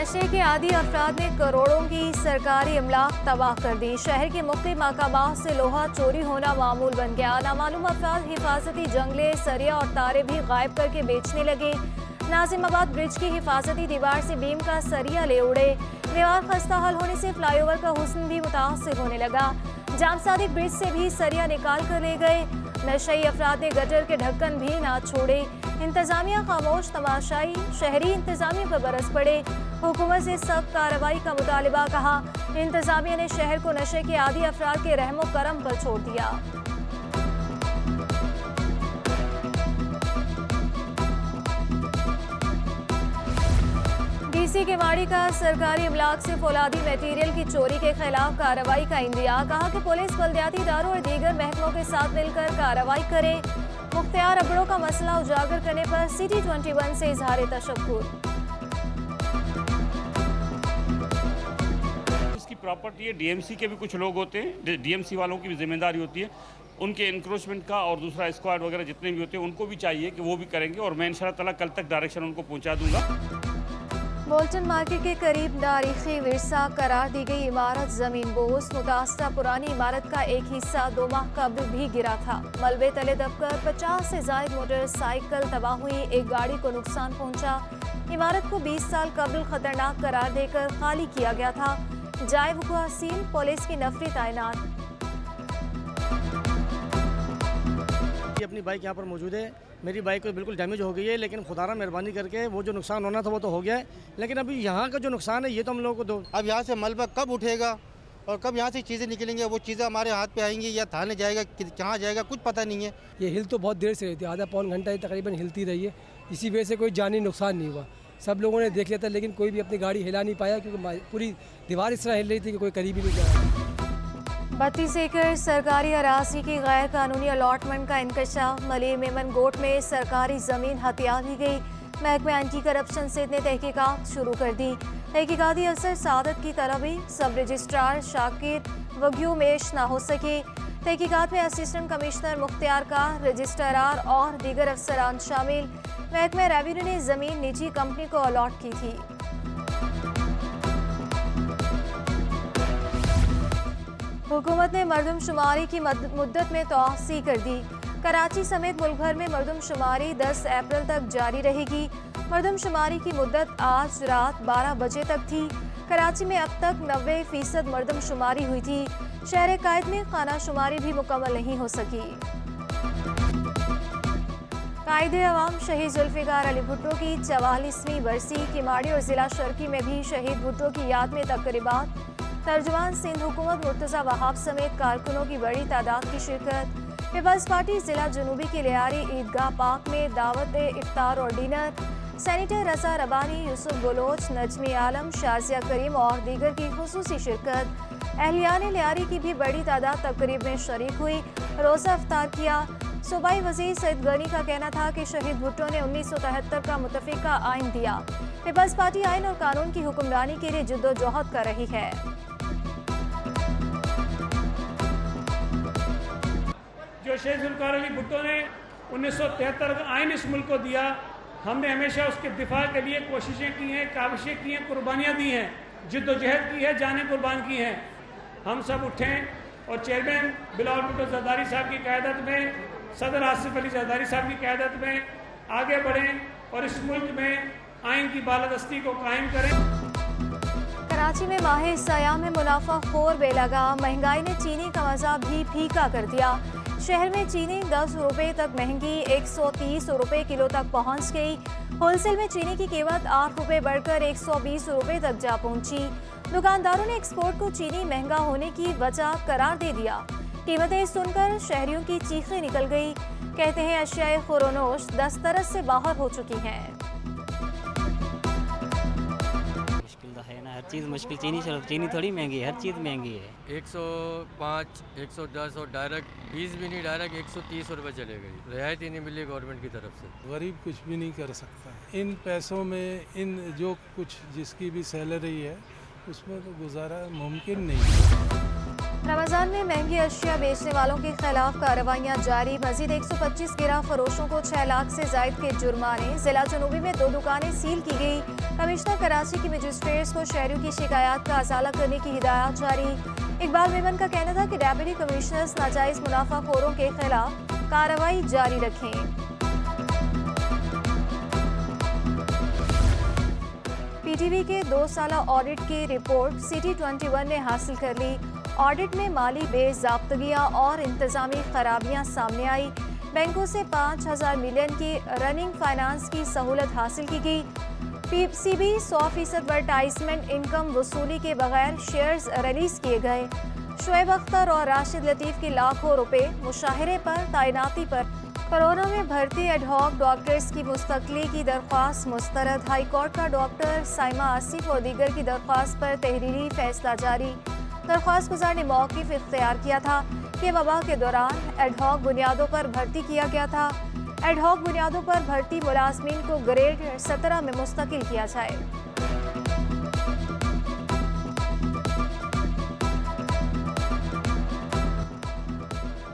नशे के आदी अफराद ने करोड़ों की सरकारी अमलाक तबाह कर दी। शहर के मुख्तलिफ मकामात से लोहा चोरी होना मामूल बन गया। नामालूम अफराद हिफाजती जंगले, सरिया और तारे भी गायब करके बेचने लगे। नाजिमाबाद ब्रिज की हिफाजती दीवार से बीम का सरिया ले उड़े। दीवार खस्ता हाल होने से फ्लाईओवर का हुस्न भी मुतासिर होने लगा। जाम सादिक ब्रिज से भी सरिया निकाल कर ले गए। नशई अफराद ने गटर के ढक्कन भी ना छोड़े। इंतजामिया खामोश तमाशाई, शहरी इंतजामिया पर बरस पड़े। हुकूमत से सख्त कार्रवाई का मुतालिबा कहा। इंतजामिया ने शहर को नशे के आदी अफराद के रहमो करम पर छोड़ दिया। डीसी केवाड़ी का सरकारी अमलाक से फौलादी मटेरियल की चोरी के खिलाफ कार्रवाई का इंदिया। कहा कि पुलिस बल्दियाती इदारों और दीगर महकमों के साथ मिलकर कार्रवाई करे। मुख्तियार अबड़ों का मसला उजागर करने पर सिटी 21 से इजहार तशक्कुर। इसकी प्रॉपर्टी है, डीएमसी के भी कुछ लोग होते हैं, डीएमसी वालों की भी जिम्मेदारी होती है उनके इंक्रोचमेंट का, और दूसरा स्क्वाड वगैरह जितने भी होते हैं उनको भी चाहिए कि वो भी करेंगे, और मैं इंशाअल्लाह ताला कल तक डायरेक्शन उनको पहुंचा दूंगा। बोल्टन मार्केट के करीब तारीखी विरसा करार दी गई इमारत जमीन बोझ। मुतासरा पुरानी इमारत का एक हिस्सा 2 माह कबल भी गिरा था। मलबे तले दबकर 50 से ज्यादा मोटरसाइकिल तबाह हुई। एक गाड़ी को नुकसान पहुंचा। इमारत को 20 साल कबल खतरनाक करार देकर खाली किया गया था। जाए वुक़ुआ सील, पुलिस की नफरी तैनात। अपनी बाइक यहाँ पर मौजूद है। मेरी बाइक तो बिल्कुल डैमेज हो गई है, लेकिन खुदारा मेहरबानी करके वो जो नुकसान होना था वो तो हो गया है। लेकिन अभी यहाँ का जो नुकसान है ये तो हम लोगों को दो। अब यहाँ से मलबा कब उठेगा और कब यहाँ से चीज़ें निकलेंगी, वो चीज़ें हमारे हाथ पे आएंगी या थाने जाएगा, कहाँ जाएगा, कुछ पता नहीं है। ये हिल तो बहुत देर से रही थी, आधा पौन घंटा ही तकरीबन हिलती रही है। इसी वजह से कोई जानी नुकसान नहीं हुआ। सब लोगों ने देख लिया था, लेकिन कोई भी अपनी गाड़ी हिला नहीं पाया, क्योंकि पूरी दीवार इस तरह हिल रही थी कि कोई करीब ही नहीं जा रहा। 32 एकड़ सरकारी अराजी की गैर कानूनी अलॉटमेंट का इंकशाफ। मलिर मेमन गोट में सरकारी ज़मीन हथिया दी गई। महकमा एंटी करप्शन से ने तहकीकात शुरू कर दी। तहकीकाती अफसर सादत की तलबी, सब रजिस्ट्रार शाकिर वग्यू मेश ना हो सके। तहकीकात में असिस्टेंट कमिश्नर मुख्तियार का, रजिस्ट्रार और दीगर अफसरान शामिल। महकमा रेवेन्यू ने ज़मीन निजी कंपनी को अलॉट की थी। हुकूमत ने मरदमशुमारी की मुद्दत में तोसी कर दी। कराची समेत मुल्क भर में मरदमशुमारी 10 अप्रैल तक जारी रहेगी। मरदमशुमारी की मुद्दत आज रात 12 बजे तक थी। कराची में अब तक 90% मरदमशुमारी हुई थी। शहर कायद में खाना शुमारी भी मुकम्मल नहीं हो सकी। कायदे अवाम शहीद जुल्फ़िकार अली भुट्टो की 44वीं बरसी। किमाड़ी और ज़िला शर्की में भी शहीद भुट्टो की याद में तकरीबात। तर्जुमान सिंध हुकूमत मुर्तज़ा वहाब समेत कारकुनों की बड़ी तादाद की शिरकत। पीपल्स पार्टी जिला जुनूबी की लियारी ईदगाह पाक में दावत इफ्तार और डिनर। सेनेटर रज़ा रबानी, यूसुफ बलोच, नजमी आलम, शाजिया करीम और दीगर की खुसूसी शिरकत। अहलियान लियारी की भी बड़ी तादाद तकरीब में शरीक हुई, रोज़ा इफ्तार किया। सूबाई वज़ीर सईद गनी का कहना था कि शहीद भुट्टो ने 1973 का मुतफ़िका आइन दिया। पीपल्स पार्टी आइन और कानून की हुक्मरानी के लिए जद्दोजहद कर रही है। जो शहीद जुल्फ़िकार अली भुट्टो ने 1973 का आइन इस मुल्क को दिया, हमने हमेशा उसके दिफा के लिए कोशिशें की हैं, काविशें की हैं, कुर्बानियाँ दी हैं, जिद्दोजहद की है, जानें कुर्बान की हैं। हम सब उठें और चेयरमैन बिलावल भुट्टो ज़रदारी साहब की क़यादत में, सदर आसिफ अली ज़रदारी साहब की क़यादत में आगे बढ़ें और इस मुल्क में आइन की बालादस्ती को कायम करें। कराची में माह सयाम में मुनाफा खोर बेलगा। महंगाई ने चीनी का मज़ा भी फीका कर दिया। शहर में चीनी 10 रुपये तक महंगी 130 रुपये किलो तक पहुंच गई। होलसेल में चीनी की कीमत 8 रुपये बढ़कर 120 रुपये तक जा पहुंची। दुकानदारों ने एक्सपोर्ट को चीनी महंगा होने की वजह करार दे दिया। कीमतें सुनकर शहरियों की चीखें निकल गई। कहते हैं अशियाए खुरोनोश दस्तरस से बाहर हो चुकी हैं। हर चीज़ मुश्किल। चीनी थोड़ी महंगी है, हर चीज़ महंगी है। 105, 110 और डायरेक्ट 20 भी नहीं, डायरेक्ट 130 रुपये चले गई। रियायत ही नहीं मिली गवर्नमेंट की तरफ से। गरीब कुछ भी नहीं कर सकता। इन पैसों में इन जो कुछ जिसकी भी सैलरी है उसमें तो गुजारा मुमकिन नहीं है। रमजान में महंगी अशिया बेचने वालों के खिलाफ कार्रवाइयां जारी। मजीद 125 गिरा फरोशों को 6 लाख से जायद के जुर्माने। जिला जनूबी में 2 दुकानें सील की गई। कमिश्नर कराची की मजिस्ट्रेट्स को शहरियों की शिकायत का अजाला करने की हिदायत जारी। इकबाल मेमन का कहना था कि डेप्यूटी कमिश्नर्स नाजायज मुनाफाखोरों के खिलाफ कार्रवाई जारी रखें। पीटीवी के 2 साला ऑडिट की रिपोर्ट सिटी 21 ने हासिल कर ली। ऑडिट में माली बेज़ाब्तगियां और इंतजामी खराबियां सामने आई। बैंकों से 5,000 मिलियन की रनिंग फाइनेंस की सहूलत हासिल की गई। पीसीबी 100% एडवर्टाइजमेंट इनकम वसूली के बगैर शेयर्स रिलीज किए गए। शुएब अख्तर और राशिद लतीफ़ की लाखों रुपए मुशाहिरे पर तैनाती पर। कोरोना में भर्ती एडहॉक डॉक्टर्स की मुस्तकली की दरख्वास्त मुस्तरद। हाई कोर्ट का डॉक्टर साइमा आसिफ और दीगर की दरख्वास्त पर तहरीरी फैसला जारी। दरख्वास्त गुजार ने मौक़िफ़ इख्तियार किया था कि वबा के दौरान एडहॉक बुनियादों पर भर्ती किया गया था। एडहॉक बुनियादों पर भर्ती मुलाजमीन को ग्रेड 17 में मुस्तकिल किया जाए।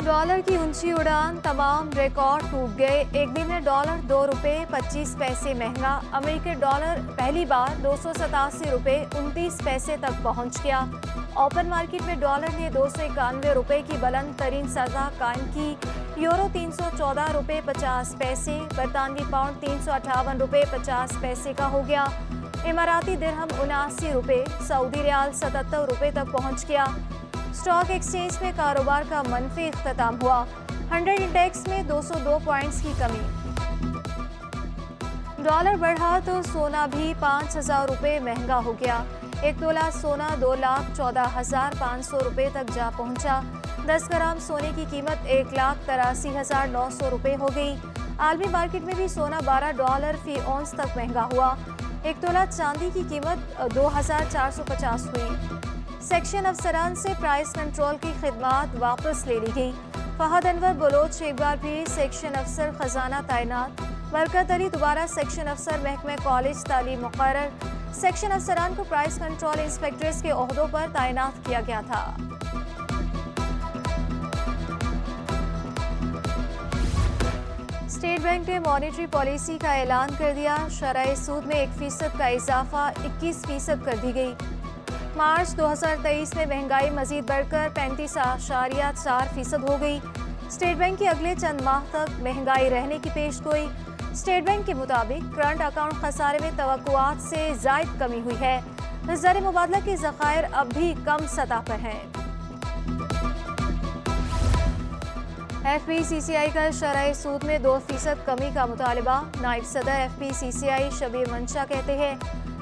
डॉलर की ऊंची उड़ान, तमाम रिकॉर्ड टूट गए। एक दिन में डॉलर 2 रुपये 25 पैसे महंगा। अमेरिकी डॉलर पहली बार 287 रुपये 29 पैसे तक पहुंच गया। ओपन मार्केट में डॉलर ने 291 रुपये की बुलंद तरीन सतह कायम की। यूरो 314 रुपये 50 पैसे, बरतानवी पाउंड 358 रुपये 50 पैसे का हो गया। इमाराती दिरहम 79 रुपये, सऊदी रियाल 77 रुपये तक पहुंच गया। स्टॉक एक्सचेंज में कारोबार का मनफी इख्तिताम हुआ। 100 इंडेक्स में 202 पॉइंट्स की कमी। डॉलर बढ़ा तो सोना भी 5,000 रुपये महंगा हो गया। 1 तोला सोना 2,14,500 रुपये तक जा पहुंचा। 10 ग्राम सोने की कीमत 1,83,900 रुपये हो गई। आलमी मार्केट में भी सोना $12 फी औंस तक महंगा हुआ। 1 तोला चांदी की कीमत 2,450 हुई। सेक्शन अफसरान से प्राइस कंट्रोल की खिदमात वापस ले ली गई। फहद अनवर बलोच एक बार फिर सेक्शन अफसर खजाना तैनात। बरकत अली दोबारा सेक्शन अफसर महकमे कॉलेज तालीम मुकर्रर। सेक्शन अफसरान को प्राइस कंट्रोल इंस्पेक्टर्स के ओहदों पर तैनात किया गया था। स्टेट बैंक ने मॉनेटरी पॉलिसी का ऐलान कर दिया। शरह सूद में 1% का इजाफा 21% कर दी गई। मार्च 2023 में महंगाई मजीद बढ़कर 35.4% हो गई। स्टेट बैंक की अगले चंद माह तक महंगाई रहने की पेशगोई। स्टेट बैंक के मुताबिक करंट अकाउंट खसारे में तवक्कुआत से जायद कमी हुई है। ज़र मुबादला के ज़खायर अब भी कम सतह पर हैं। FPCCI का शरह सूद में 2% कमी का मुतालबा। नायब सदर FPCCI शबीर मंशा कहते हैं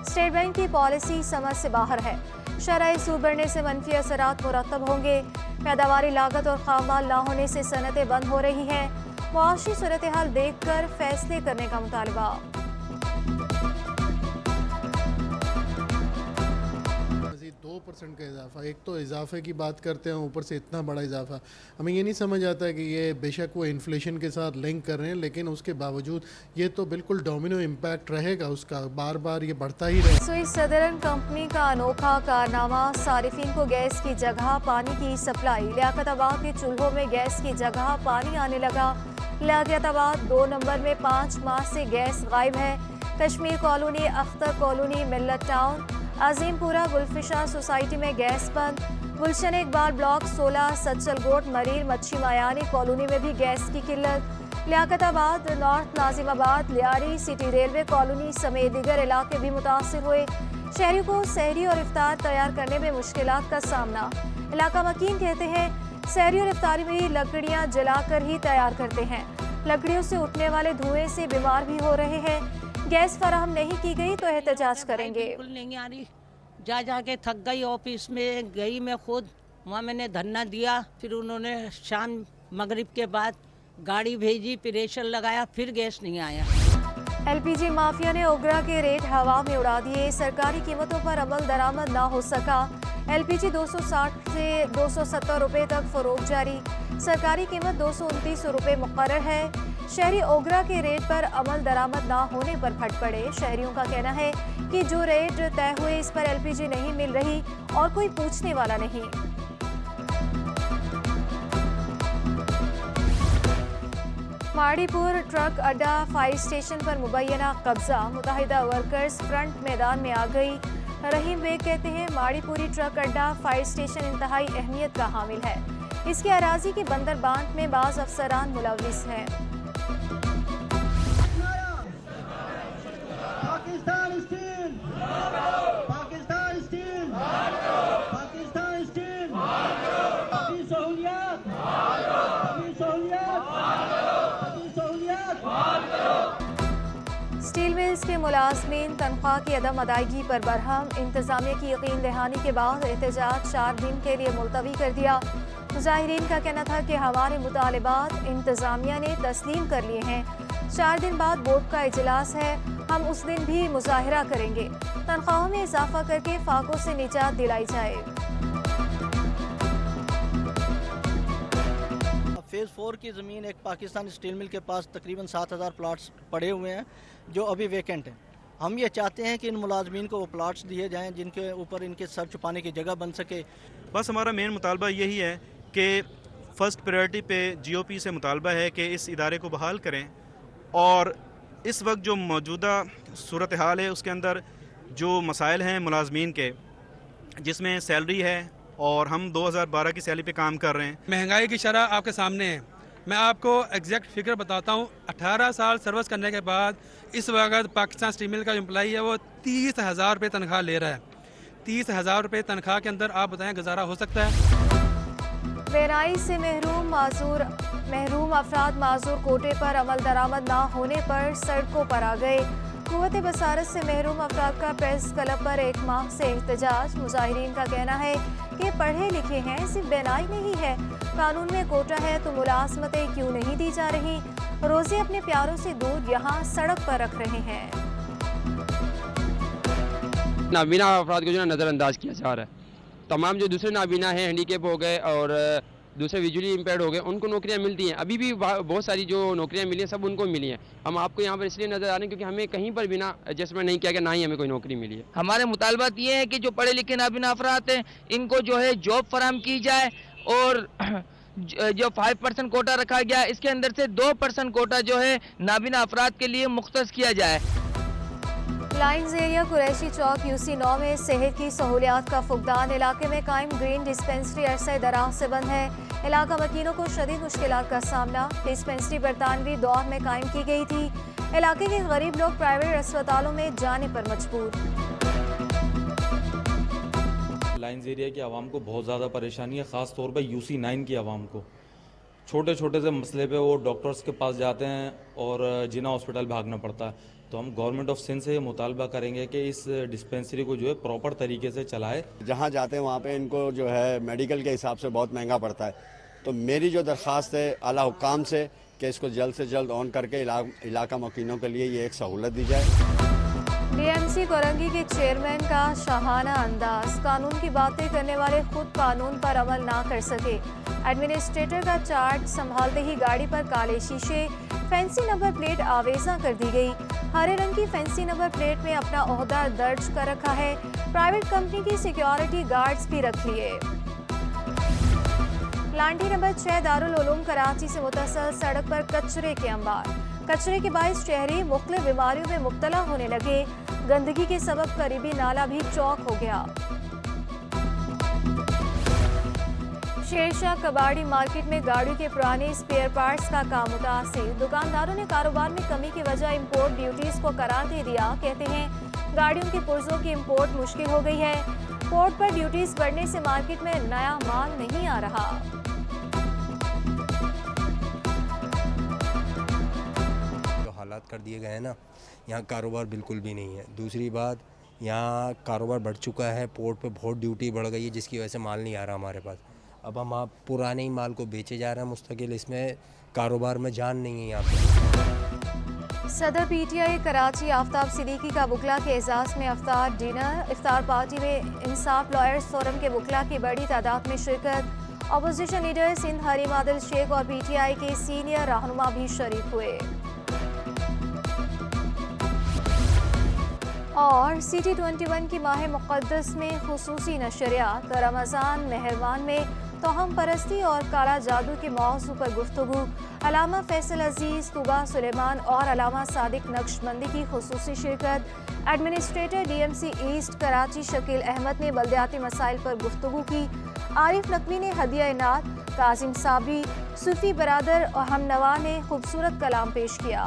स्टेट बैंक की पॉलिसी समझ से बाहर है। शरह सूद बढ़ने से मनफी असरात मुरतब होंगे। पैदावारी लागत और खाममाल ना होने से सनतें बंद हो रही हैं। मुआशी सूरत हाल देख कर फैसले करने का मुतालबा। 2% का इजाफा, एक तो इजाफे की बात करते हैं, ऊपर से इतना बड़ा इजाफा हमें ये नहीं समझ आता कि ये बेशक वो इन्फ्लेशन के साथ लिंक कर रहे हैं, लेकिन उसके बावजूद ये तो बिल्कुल डोमिनो इम्पैक्ट रहेगा उसका, बार बार ये बढ़ता ही रहेगा। स्विस सदरन कंपनी का अनोखा कारनामा, सारिफिन को गैस की जगह पानी की सप्लाई। लियाकताबाद के चूल्हों में गैस की जगह पानी आने लगा। लियाकताबाद 2 नंबर में 5 माह से गैस गायब है। कश्मीर कॉलोनी, अख्तर कॉलोनी, मिल्लत टाउन, अजीमपुरा, गुलफिशा सोसाइटी में गैस बंद। गुलशन इकबाल ब्लॉक 16, सच्चल गोट, मरीर, मच्छी मायानी कॉलोनी में भी गैस की किल्लत। Liaquatabad, north Nazimabad, Lyari, city railway colony समेत दीगर इलाके भी मुतासर हुए। शहरियों को सहरी और इफ्तार तैयार करने में मुश्किलात का सामना। इलाका मकीन कहते हैं सहरी और इफ्तारी में लकड़ियाँ जलाकर ही तैयार करते हैं। लकड़ियों से उठने वाले धुएं से बीमार भी हो रहे हैं। गैस फराहम नहीं की गई तो एहतजाज करेंगे। बिल्कुल नहीं आ रही, जा के थक गई। ऑफिस में गई मैं खुद, वहाँ मैंने धरना दिया। फिर उन्होंने शाम मगरिब के बाद गाड़ी भेजी, प्रेशर लगाया, फिर गैस नहीं आया। LPG माफिया ने ओगरा के रेट हवा में उड़ा दिए। सरकारी कीमतों पर अमल दरामद ना हो सका। LPG 260 से 270 रुपये तक फरोख्त जारी। सरकारी कीमत 229 रुपये मुकर्रर है। शहरी ओगरा के रेट पर अमल दरामद ना होने पर फट पड़े। शहरियों का कहना है कि जो रेट तय हुए इस पर LPG नहीं मिल रही और कोई पूछने वाला नहीं। माड़ीपुर ट्रक अड्डा फायर स्टेशन पर मुबैना कब्जा, मुत्तहिदा वर्कर्स फ्रंट मैदान में आ गई। रहीम बेग कहते हैं माड़ीपुरी ट्रक अड्डा फायर स्टेशन इंतहाई अहमियत का हामिल है। इसके अराजी के बंदरबांट में बाज अफसरान मुलविस हैं। Pakistan steel, Pakistan steel, Pakistan steel, अपनी सहूलियत, अपनी सहूलियत, अपनी सहूलियत। स्टील मिल्स के मुलाजमीन तनख्वाह की अदम अदायगी पर बरहम, इंतजामिया की यकीन दहानी के बाद एहतजाज 4 दिन के लिए मुलतवी कर दिया। मुजाहिरीन का कहना था कि हमारे मुतालिबात इंतजामिया ने तस्लीम कर लिए हैं। 4 दिन बाद बोर्ड का इजलास है, हम उस दिन भी मुजाहिरा करेंगे। तनख्वाहों में इजाफा करके फाकों से निजात दिलाई जाए। फेज़ 4 की ज़मीन एक पाकिस्तान स्टील मिल के पास तकरीबन 7000 प्लाट्स पड़े हुए हैं जो अभी वेकेंट हैं। हम ये चाहते हैं कि इन मुलाजमीन को वो प्लाट्स दिए जाएं जिनके ऊपर इनके सर छुपाने की जगह बन सके। बस हमारा मेन मुतालबा यही है कि फ़र्स्ट प्रायोरिटी पे GOP से मुतालबा है कि इस इदारे को बहाल करें और इस वक्त जो मौजूदा सूरत हाल है उसके अंदर जो मसाइल हैं मुलाजमीन के, जिसमें सैलरी है और हम 2012 की सैलरी पे काम कर रहे हैं। महंगाई की शरह आपके सामने है। मैं आपको एग्जैक्ट फिगर बताता हूँ। 18 साल सर्विस करने के बाद इस वक्त पाकिस्तान स्टील मिल का एम्प्लॉई है वो 30,000 रुपये तनख्वाह ले रहा है। 30,000 रुपये तनख्वाह के अंदर आप बताएं गुजारा हो सकता है? बेनाई से महरूम अफराद माजूर कोटे पर अमल दरामद ना होने पर सड़कों पर आ गए। कुव्वत बसारत से महरूम अफराद का प्रेस क्लब पर 1 माह से एहतजाज। मुजाहिरीन का कहना है कि पढ़े लिखे हैं, सिर्फ बेनाई नहीं है, कानून में कोटा है तो मुलाजमतें क्यों नहीं दी जा रही। रोजे अपने प्यारों से दूर यहाँ सड़क पर रख रहे हैं। नाबीना अफराद को जो है नज़रअंदाज किया जा रहा है। तमाम जो दूसरे नाबीना हैं, हैंडीकेप हो गए और दूसरे विजुअली इम्पेयर्ड हो गए, उनको नौकरियां मिलती हैं। अभी भी बहुत सारी जो नौकरियां मिली हैं सब उनको मिली हैं। हम आपको यहाँ पर इसलिए नज़र आ रहे हैं क्योंकि हमें कहीं पर बिना एडजस्टमेंट नहीं किया गया, ना ही हमें कोई नौकरी मिली है। हमारे मुतालबात ये है कि जो पढ़े लिखे नाबीना अफराद हैं इनको जो है जॉब फराहम की जाए और जो 5% कोटा रखा गया इसके अंदर से 2% कोटा जो है नाबीना अफराद के लिए मुख्तस किया जाए। लाइन्स एरिया कुरैशी चौक UC9 में सेहत की सहूलियात का फुकदान। इलाके में कायम ग्रीन डिस्पेंसरी अरसे दराज से बंद है। इलाका मकीनों को शदीद मुश्किलात का सामना। डिस्पेंसरी बरतानवी दौर में कायम की गई थी। इलाके के गरीब लोग प्राइवेट अस्पतालों में जाने पर मजबूर। लाइन्स एरिया की आवाम को बहुत ज़्यादा परेशानी है, ख़ास तौर पर UC9 की आवाम को। छोटे छोटे से मसले पे वो डॉक्टर्स के पास जाते हैं और जिना हॉस्पिटल भागना पड़ता है। तो हम गवर्नमेंट ऑफ सिंध से ये मुतालबा करेंगे कि इस डिस्पेंसरी को जो है प्रॉपर तरीके से चलाए। जहाँ जाते हैं वहाँ पे इनको जो है मेडिकल के हिसाब से बहुत महंगा पड़ता है। तो मेरी जो दरख्वास्त है आला हुक्काम से कि इसको जल्द से जल्द ऑन करके इलाका मकीनों के लिए ये एक सहूलत दी जाए। DMC कोरंगी के चेयरमैन का शाहाना अंदाज। कानून की बातें करने वाले खुद कानून पर अमल ना कर सके। एडमिनिस्ट्रेटर का चार्ज संभालते ही गाड़ी पर काले शीशे, फैंसी नंबर प्लेट आवेजा कर दी गई। हरे रंग की फैंसी नंबर प्लेट में अपना ओहदा दर्ज कर रखा है। प्राइवेट कंपनी की सिक्योरिटी गार्ड्स भी रख लिए। लांडी नंबर 6 दारुल उलूम कराची से मुतसल सड़क पर कचरे के अंबार। कचरे के बाइस शहरी मुख्तलिफ बीमारियों में मुब्तला होने लगे। गंदगी के सबब करीबी नाला भी चौक हो गया। शेरशाह कबाड़ी मार्केट में गाड़ियों के पुराने स्पेयर पार्ट्स का काम मुतासिर। दुकानदारों ने कारोबार में कमी की वजह इंपोर्ट ड्यूटीज को करार दे दिया। कहते हैं गाड़ियों के पुर्जों की इंपोर्ट मुश्किल हो गई है। पोर्ट पर ड्यूटीज बढ़ने से मार्केट में नया माल नहीं आ रहा। जो हालात कर दिए गए हैं ना, यहाँ कारोबार बिल्कुल भी नहीं है। दूसरी बात, यहाँ कारोबार बढ़ चुका है, पोर्ट पे बहुत ड्यूटी बढ़ गई है जिसकी वजह से माल नहीं आ रहा हमारे पास। अब हम आप पुराने ही माल को बेचे जा रहे हैं मुस्तकिल, इसमें कारोबार में जान नहीं है यहाँ पे। सदर PTI कराची आफ्ताब सिद्दीकी का बुकला के एजाज़ में अफ्तार डिनर। इफ्तार पार्टी में इंसाफ लॉयर्स फोरम के बुकला की बड़ी तादाद में शिरकत। अपोजिशन लीडर सिंध हरीम आदिल शेख और PTI के सीनियर रहनुमा भी शरीक हुए। और CT21 की माह मुक़द्दस में खुसूसी नशरियात। रमज़ान मेहरबान में तोहम परस्ती और काला जादू के मौजू पर गुफ्तगू। अलामा फैसल अजीज, तूबा सुलेमान और अलामा सादिक नक्शबंदी की खुसूसी शिरकत। Administrator DMC East Karachi Shakeel Ahmed ने बल्दियाती मसाइल पर गुफ्तगू की। आरिफ नकवी ने हदिया इनात। काजिम साबरी, सूफी बरादर और हमनवा ने खूबसूरत कलाम पेश किया।